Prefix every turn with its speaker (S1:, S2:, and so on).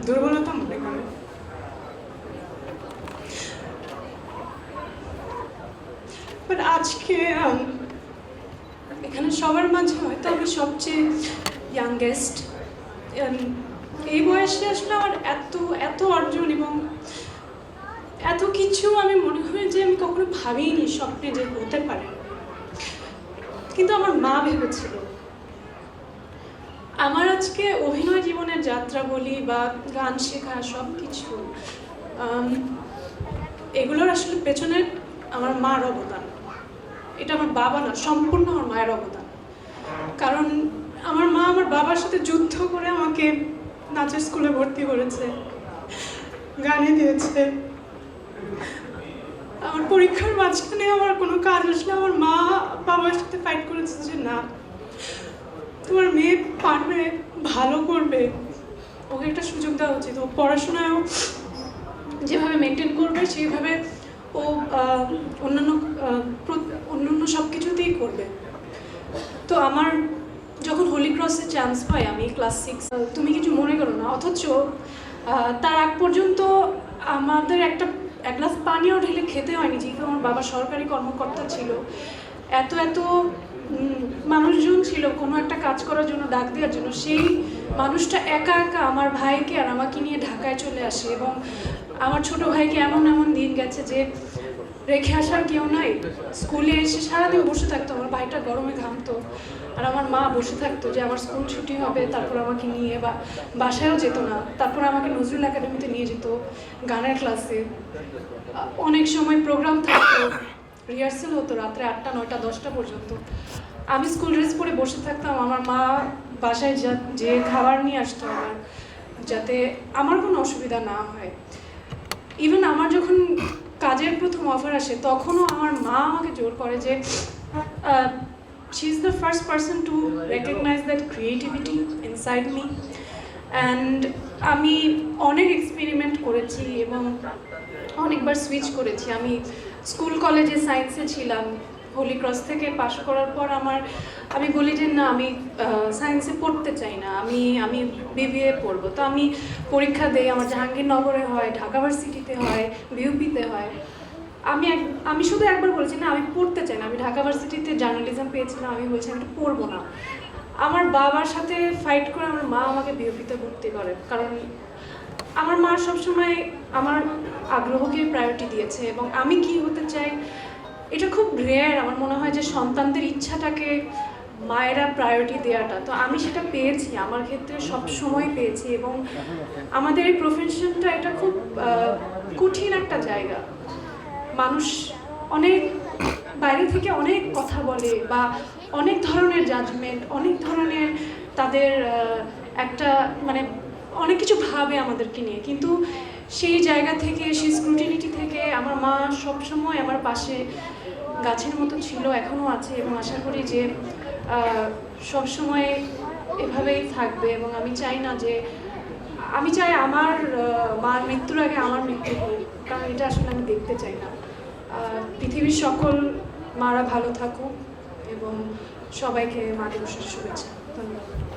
S1: দুর্বলতা মনে করে। বাট আজকে এখানে সবার মাঝে হয়তো আমি সবচেয়ে ইয়াংগেস্ট। এই বয়সে আসলে আমার এত এত অর্জন এবং এত কিছু আমি মনে হয় যে আমি কখনো ভাবিনি স্বপ্নে যে হতে পারে, কিন্তু আমার মা ভেবেছিল। আমার আজকে অভিনয় জীবনের যাত্রা বলি বা গান শেখা সব কিছু, এগুলোর আসলে পেছনে আমার মার অবদান। এটা আমার বাবা না, সম্পূর্ণ আমার মায়ের অবদান। কারণ আমার মা আমার বাবার সাথে যুদ্ধ করে আমাকে নাচের স্কুলে ভর্তি করেছে, গানে দিয়েছে। আমার পরীক্ষার মাঝখানে আমার কোনো কাজ আসলে আমার মা বাবার সাথে ফাইট করেছে যে না, তোমার মেয়ে পারবে, ভালো করবে, ওকে একটা সুযোগ দেওয়া উচিত। ও পড়াশোনায়ও যেভাবে মেনটেন করবে সেইভাবে ও অন্যান্য সব কিছুতেই করবে। তো আমার যখন হোলি ক্রসে চান্স পাই আমি ক্লাস 6, তুমি কিছু মনে করো না, অথচ তার আগ পর্যন্ত আমাদের এক গ্লাস পানিও ঢেলে খেতে হয়নি, যেহেতু আমার বাবা সরকারি কর্মকর্তা ছিল। এত এত মানুষজন ছিল কোনো একটা কাজ করার জন্য, ডাক দেওয়ার জন্য। সেই মানুষটা একা একা আমার ভাইকে আর আমাকে নিয়ে ঢাকায় চলে আসে। এবং আমার ছোট ভাইকে এমন এমন দিন গেছে যে রেখে আসার কেউ নাই। স্কুলে এসে সারাদিন বসে থাকতো, আমার ভাইটা গরমে ঘামতো, আর আমার মা বসে থাকতো যে আমার স্কুল ছুটি হবে, তারপর আমাকে নিয়ে, বা বাসায়ও যেত না, তারপর আমাকে নজরুল একাডেমিতে নিয়ে যেত গানের ক্লাসে। অনেক সময় প্রোগ্রাম থাকতো, রিহার্সেল হতো রাত্রে 8টা 9টা 10টা পর্যন্ত। আমি স্কুল ড্রেস পরে বসে থাকতাম, আমার মা বাসায় যে খাবার নিয়ে আসতো আমার, যাতে আমার কোনো অসুবিধা না হয়। ইভেন আমার যখন কাজের প্রথম অফার আসে তখনও আমার মা আমাকে জোর করে যে she is the first person to recognise that creativity inside me. And আমি অনেক এক্সপেরিমেন্ট করেছি এবং অনেকবার সুইচ করেছি। আমি স্কুল কলেজে সায়েন্সে ছিলাম, হোলি ক্রস থেকে পাশ করার পর আমি বলি যে না, আমি সায়েন্সে পড়তে চাই না, আমি বিবিএ পড়বো। তো আমি পরীক্ষা দিই, আমার জাহাঙ্গীরনগরে হয়, ঢাকা ভার্সিটিতে হয়, বিউপিতে হয়। আমি শুধু একবার বলেছি না, আমি পড়তে চাই না। আমি ঢাকা ভার্সিটিতে জার্নালিজম পেয়েছিলাম, আমি বলছি আমি পড়বো না। আমার বাবার সাথে ফাইট করে আমার মা আমাকে বিউপিতে ভর্তি করে, কারণ আমার মা সবসময় আমার আগ্রহকে প্রায়োরিটি দিয়েছে। এবং আমি কি হতে চাই এটা খুব রেয়ার, আমার মনে হয় যে সন্তানদের ইচ্ছাটাকে মায়েরা প্রায়োরিটি দেওয়াটা। তো আমি সেটা পেয়েছি, আমার ক্ষেত্রে সব সময় পেয়েছি। এবং আমাদের এই প্রফেশনটা এটা খুব কঠিন একটা জায়গা। মানুষ অনেক বাইরে থেকে অনেক কথা বলে, বা অনেক ধরনের জাজমেন্ট, অনেক ধরনের তাদের একটা মানে অনেক কিছু ভাবে আমাদেরকে নিয়ে। কিন্তু সেই জায়গা থেকে, সেই স্ক্রুটিনিটি থেকে আমার মা সবসময় আমার পাশে গাছের মতো ছিল, এখনও আছে, এবং আশা করি যে সবসময় এভাবেই থাকবে। এবং আমি চাই আমার মার মৃত্যুর আগে আমার মৃত্যু হোক, কারণ এটা আসলে আমি দেখতে চাই না। পৃথিবীর সকল মারা ভালো থাকুক এবং সবাইকে মা দিবসের শুভেচ্ছা। ধন্যবাদ।